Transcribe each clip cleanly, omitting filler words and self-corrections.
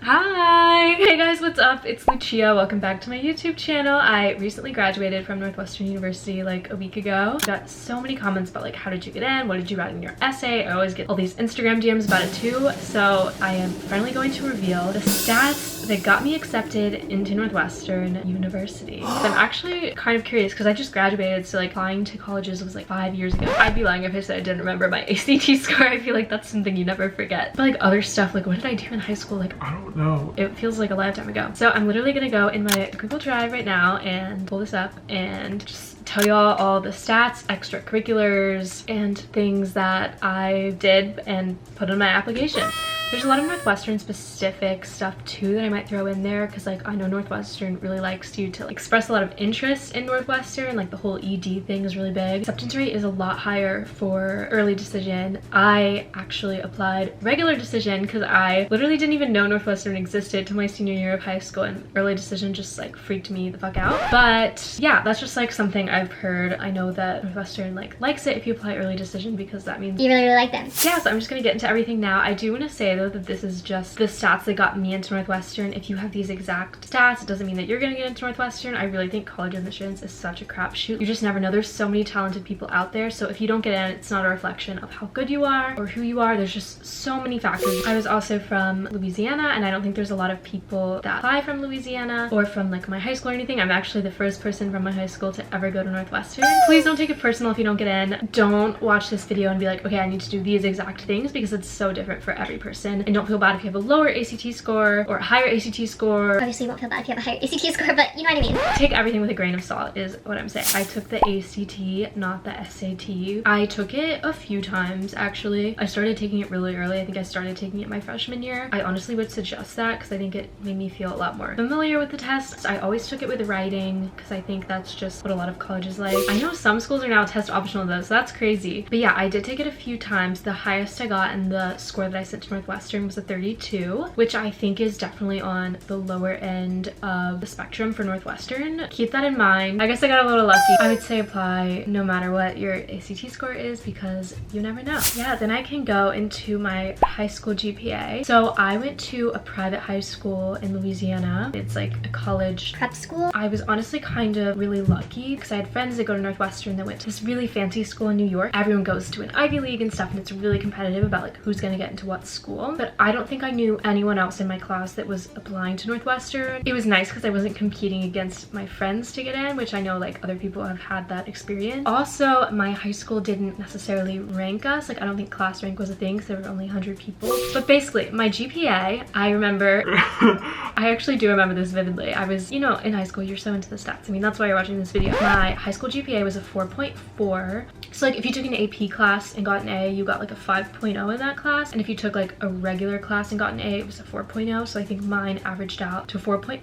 Hi! Hey guys, what's up? It's Lucia. Welcome back to my YouTube channel. I recently graduated from Northwestern University like a week ago. I got so many comments about like, how did you get in? What did you write in your essay? I always get all these Instagram DMs about it too. So I am finally going to reveal the stats that got me accepted into Northwestern University. So I'm actually kind of curious because I just graduated, so like applying to colleges was like 5 years ago. I'd be lying if I said I didn't remember my ACT score. I feel like that's something you never forget. But like other stuff, like what did I do in high school? Like, I don't know. It feels like a lifetime ago. So I'm literally gonna go in my Google Drive right now and pull this up and just tell y'all all the stats, extracurriculars, and things that I did and put in my application. There's a lot of Northwestern specific stuff too that I might throw in there because like I know Northwestern really likes you to like, express a lot of interest in Northwestern. Like the whole ED thing is really big. Acceptance rate is a lot higher for early decision. I actually applied regular decision because I literally didn't even know Northwestern existed till my senior year of high school, and early decision just like freaked me the fuck out. But yeah, that's just like something I've heard. I know that Northwestern like likes it if you apply early decision because that means you really like them. Yeah, so I'm just gonna get into everything now. I do want to say though that this is just the stats that got me into Northwestern. If you have these exact stats, it doesn't mean that you're gonna get into Northwestern. I really think college admissions is such a crapshoot. You just never know. There's so many talented people out there, so if you don't get in, it's not a reflection of how good you are or who you are. There's just so many factors. I was also from Louisiana, and I don't think there's a lot of people that apply from Louisiana or from like my high school or anything. I'm actually the first person from my high school to ever go to Northwestern. Please don't take it personal if you don't get in. Don't watch this video and be like, okay, I need to do these exact things, because it's so different for every person. And don't feel bad if you have a lower ACT score or a higher ACT score. Obviously you won't feel bad if you have a higher ACT score, but you know what I mean. Take everything with a grain of salt is what I'm saying. I took the ACT, not the SAT. I took it a few times actually. I started taking it really early. I think I started taking it my freshman year. I honestly would suggest that because I think it made me feel a lot more familiar with the tests. I always took it with writing because I think that's just what a lot of colleges like. I know some schools are now test optional though, so that's crazy. But yeah, I did take it a few times. The highest I got and the score that I sent to Northwestern was a 32, which I think is definitely on the lower end of the spectrum for Northwestern. Keep that in mind. I guess I got a little lucky. I would say apply no matter what your ACT score is because you never know. Yeah, then I can go into my high school GPA. So I went to a private high school in Louisiana. It's like a college prep school. I was honestly kind of really lucky because I had friends that go to Northwestern that went to this really fancy school in New York. Everyone goes to an Ivy League and stuff, and it's really competitive about like who's gonna get into what school. But I don't think I knew anyone else in my class that was applying to Northwestern. It was nice because I wasn't competing against my friends to get in, which I know like other people have had that experience. Also, my high school didn't necessarily rank us. Like I don't think class rank was a thing because there were only 100 people. But basically my GPA, I remember, I actually do remember this vividly. I was, you know, in high school, you're so into the stats. I mean, that's why you're watching this video. My high school GPA was a 4.4. So like if you took an AP class and got an A, you got like a 5.0 in that class. And if you took like a regular class and got an A, it was a 4.0. So I think mine averaged out to 4.4.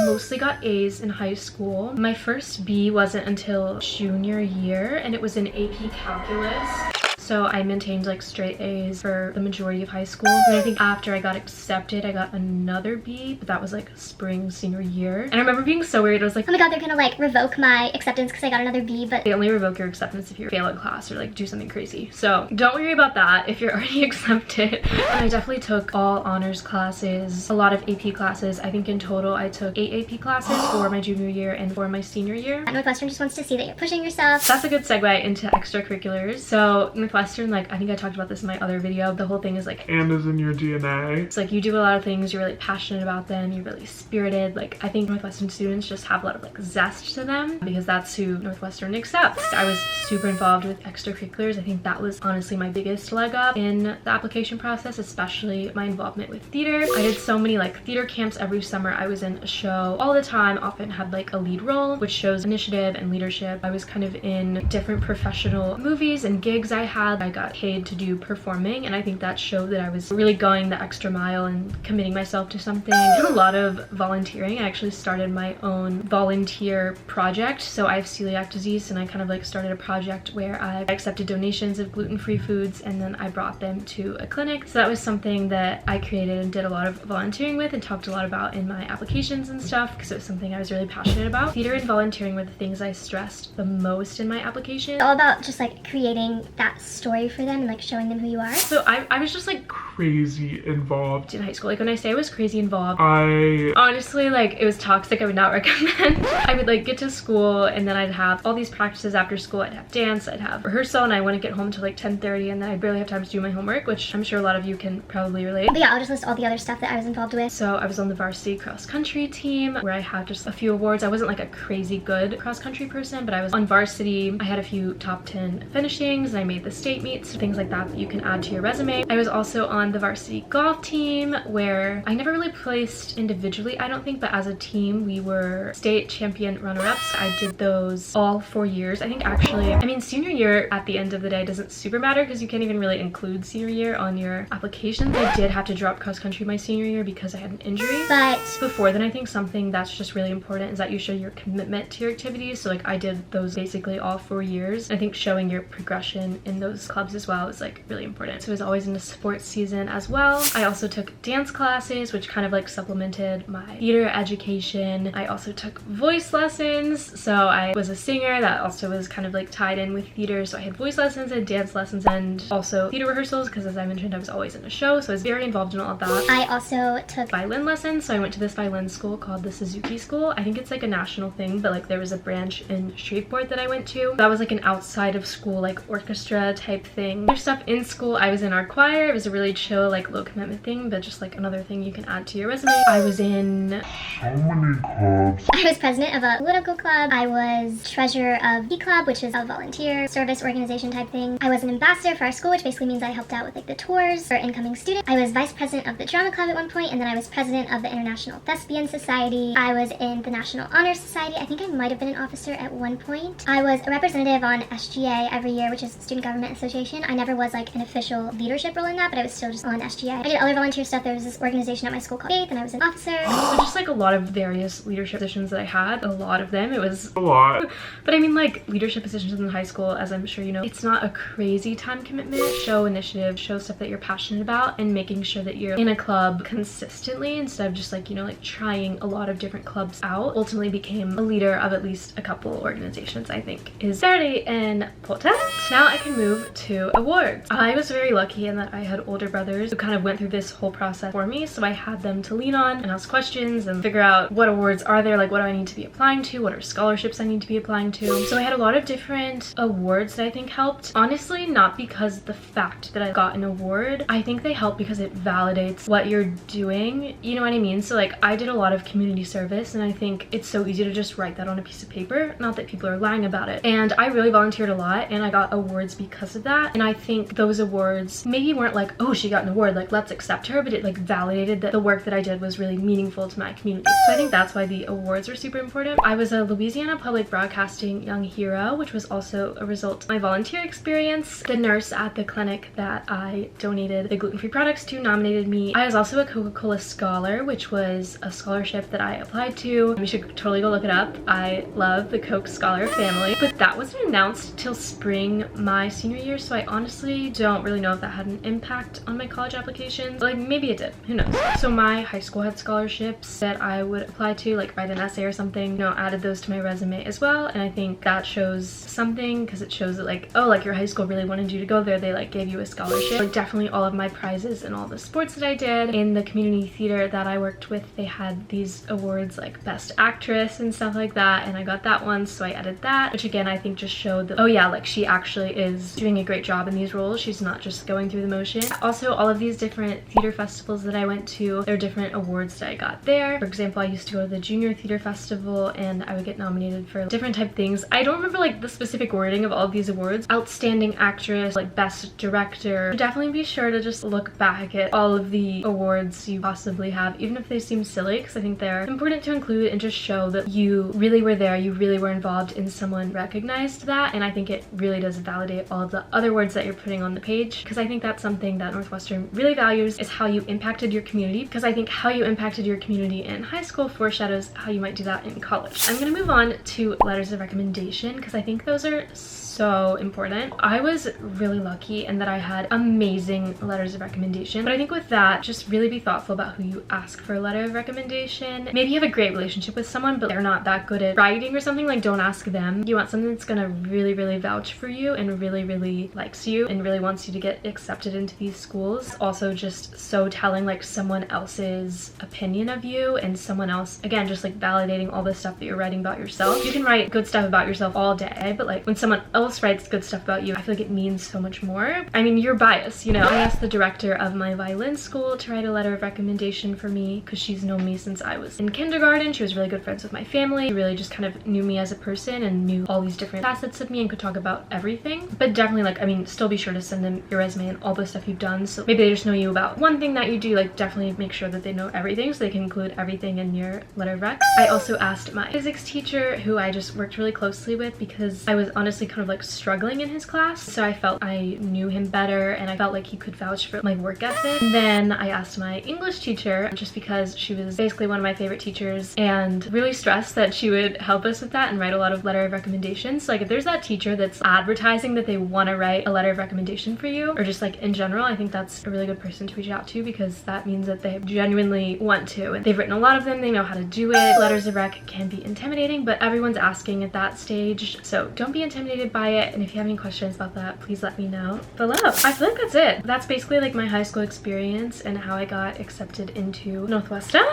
Mostly got A's in high school. My first B wasn't until junior year, and it was in AP Calculus. So I maintained like straight A's for the majority of high school. And I think after I got accepted, I got another B, but that was like spring senior year. And I remember being so worried. I was like, oh my god, they're gonna like revoke my acceptance because I got another B. But they only revoke your acceptance if you fail in class or like do something crazy. So don't worry about that if you're already accepted. And I definitely took all honors classes, a lot of AP classes. I think in total I took 8 AP classes for my junior year and for my senior year. Northwestern just wants to see that you're pushing yourself. That's a good segue into extracurriculars. So Northwestern, like I think I talked about this in my other video, the whole thing is like, and is in your DNA. It's like you do a lot of things, you're really passionate about them, you're really spirited. Like I think Northwestern students just have a lot of like zest to them because that's who Northwestern accepts. I was super involved with extracurriculars. I think that was honestly my biggest leg up in the application process, especially my involvement with theater. I did so many like theater camps every summer. I was in a show all the time, often had like a lead role, which shows initiative and leadership. I was kind of in different professional movies and gigs I had. I got paid to do performing, and I think that showed that I was really going the extra mile and committing myself to something. I did a lot of volunteering. I actually started my own volunteer project. So I have celiac disease, and I kind of like started a project where I accepted donations of gluten-free foods and then I brought them to a clinic. So that was something that I created and did a lot of volunteering with and talked a lot about in my applications and stuff because it was something I was really passionate about. Theater and volunteering were the things I stressed the most in my application. It's all about just like creating that story for them and like showing them who you are? So I was just like crazy involved in high school. Like when I say I was crazy involved, I honestly, like, it was toxic. I would not recommend. I would like get to school and then I'd have all these practices after school. I'd have dance, I'd have rehearsal, and I wouldn't get home till like 10:30, and then I barely have time to do my homework, which I'm sure a lot of you can probably relate. But yeah, I'll just list all the other stuff that I was involved with. So I was on the varsity cross country team where I had just a few awards. I wasn't like a crazy good cross country person, but I was on varsity. I had a few top 10 finishings and I made the state meets, things like that you can add to your resume. I was also on the varsity golf team where I never really placed individually, I don't think, but as a team we were state champion runner-ups. I did those all 4 years. I think actually, I mean, senior year at the end of the day doesn't super matter because you can't even really include senior year on your applications. I did have to drop cross country my senior year because I had an injury. But before then, I think something that's just really important is that you show your commitment to your activities. So like I did those basically all 4 years. I think showing your progression in those clubs as well is like really important. So I was always in a sports season as well. I also took dance classes, which kind of like supplemented my theater education. I also took voice lessons. So I was a singer that also was kind of like tied in with theater. So I had voice lessons and dance lessons and also theater rehearsals because, as I mentioned, I was always in a show. So I was very involved in all of that. I also took violin lessons. So I went to this violin school called the Suzuki School. I think it's like a national thing, but like there was a branch in Shreveport that I went to. That was like an outside of school like orchestra type thing. There's stuff in school. I was in our choir. It was a really chill, like low commitment thing, but just like another thing you can add to your resume. I was in how many clubs? I was president of a political club. I was treasurer of B Club, which is a volunteer service organization type thing. I was an ambassador for our school, which basically means I helped out with like the tours for incoming students. I was vice president of the drama club at one point, and then I was president of the International Thespian Society. I was in the National Honor Society. I think I might have been an officer at one point. I was a representative on SGA every year, which is Student Government Association. I never was like an official leadership role in that, but I was still just on SGA. I did other volunteer stuff. There was this organization at my school called Faith, and I was an officer. So just like a lot of various leadership positions that I had. A lot of them. It was a lot. But I mean, like leadership positions in high school, as I'm sure you know, it's not a crazy time commitment. Show initiative, show stuff that you're passionate about, and making sure that you're in a club consistently instead of just like, you know, like trying a lot of different clubs out. Ultimately became a leader of at least a couple organizations, I think is very important. Now I can move to awards. I was very lucky in that I had older brothers who kind of went through this whole process for me, so I had them to lean on and ask questions and figure out what awards are there, like what do I need to be applying to, what are scholarships I need to be applying to. So I had a lot of different awards that I think helped. Honestly, not because the fact that I got an award, I think they help because it validates what you're doing, you know what I mean? So like I did a lot of community service, and I think it's so easy to just write that on a piece of paper, not that people are lying about it. And I really volunteered a lot, and I got awards because of that. And I think those awards maybe weren't like, oh, she got an award, like let's accept her, but it like validated that the work that I did was really meaningful to my community. So I think that's why the awards are super important. I was a Louisiana Public Broadcasting Young Hero, which was also a result of my volunteer experience. The nurse at the clinic that I donated the gluten-free products to nominated me. I was also a Coca-Cola Scholar, which was a scholarship that I applied to. You should totally go look it up. I love the Coke Scholar family, but that wasn't announced till spring my senior year, so I honestly don't really know if that had an impact on my college applications. Like maybe it did, who knows. So my high school had scholarships that I would apply to, like write an essay or something, you know, added those to my resume as well. And I think that shows something because it shows that like, oh, like your high school really wanted you to go there, they like gave you a scholarship. Like definitely all of my prizes and all the sports that I did. In the community theater that I worked with, they had these awards like best actress and stuff like that, and I got that one, so I added that, which again I think just showed that, oh yeah, like she actually is doing a great job in these roles. She's not just going through the motion. Also, all of these different theater festivals that I went to, there are different awards that I got there. For example, I used to go to the Junior Theater Festival and I would get nominated for different type things. I don't remember like the specific wording of all of these awards. Outstanding actress, like best director. Definitely be sure to just look back at all of the awards you possibly have, even if they seem silly, because I think they're important to include and just show that you really were there, you really were involved, and someone recognized that. And I think it really does validate all of the other words that you're putting on the page, because I think that's something that Northwestern really values, is how you impacted your community, because I think how you impacted your community in high school foreshadows how you might do that in college. I'm gonna move on to letters of recommendation because I think those are so important. I was really lucky in that I had amazing letters of recommendation, but I think with that, just really be thoughtful about who you ask for a letter of recommendation. Maybe you have a great relationship with someone, but they're not that good at writing or something, like don't ask them. You want someone that's gonna really vouch for you and really likes you and really wants you to get accepted into these schools. Also just so telling like someone else's opinion of you and someone else, again, just like validating all the stuff that you're writing about yourself. You can write good stuff about yourself all day, but like when someone else writes good stuff about you, I feel like it means so much more. I mean, you're biased, you know. I asked the director of my violin school to write a letter of recommendation for me because she's known me since I was in kindergarten. She was really good friends with my family. She really just kind of knew me as a person and knew all these different facets of me and could talk about everything. But definitely, like, I mean, still be sure to send them your resume and all the stuff you've done. So maybe they just know you about one thing that you do, like definitely make sure that they know everything so they can include everything in your letter of rec. I also asked my physics teacher, who I just worked really closely with because I was honestly kind of like struggling in his class. So I felt I knew him better and I felt like he could vouch for my work ethic. And then I asked my English teacher, just because she was basically one of my favorite teachers and really stressed that she would help us with that and write a lot of letter of recommendations. So like if there's that teacher that's advertising that they want to write a letter of recommendation for you, or just like in general, I think that's a really good person to reach out to because that means that they genuinely want to. And they've written a lot of them, they know how to do it. Letters of rec can be intimidating, but everyone's asking at that stage. So don't be intimidated by it. And if you have any questions about that, please let me know below. I feel like that's it. That's basically like my high school experience and how I got accepted into Northwestern.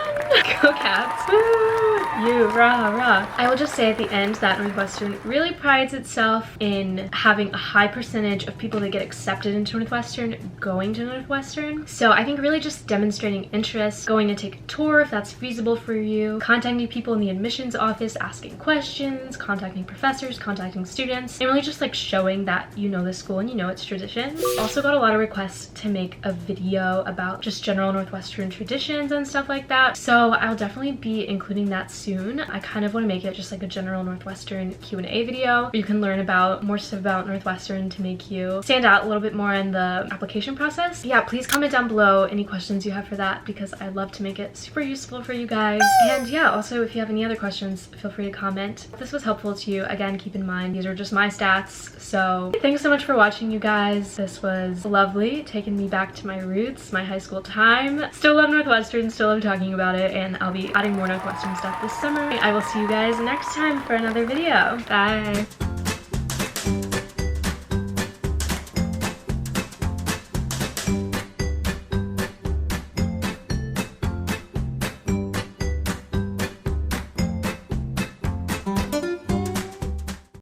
Go Cats! Woo! You, rah, rah. I will just say at the end that Northwestern really prides itself in having a high percentage of people that get accepted into Northwestern going to Northwestern. So I think really just demonstrating interest, going to take a tour if that's feasible for you, contacting people in the admissions office, asking questions, contacting professors, contacting students, and really just like showing that you know the school and you know its traditions. Also got a lot of requests to make a video about just general Northwestern traditions and stuff like that. So I'll definitely be including that soon. I kind of want to make it just like a general Northwestern Q&A video where you can learn about more stuff about Northwestern to make you stand out a little bit more in the application process. Yeah, please comment down below any questions you have for that because I'd love to make it super useful for you guys. And yeah, also if you have any other questions, feel free to comment. If this was helpful to you, again, keep in mind these are just my stats. So thanks so much for watching, you guys. This was lovely, taking me back to my roots, my high school time. Still love Northwestern, still love talking about it, and I'll be adding more Northwestern stuff this summer. I will see you guys next time for another video. Bye!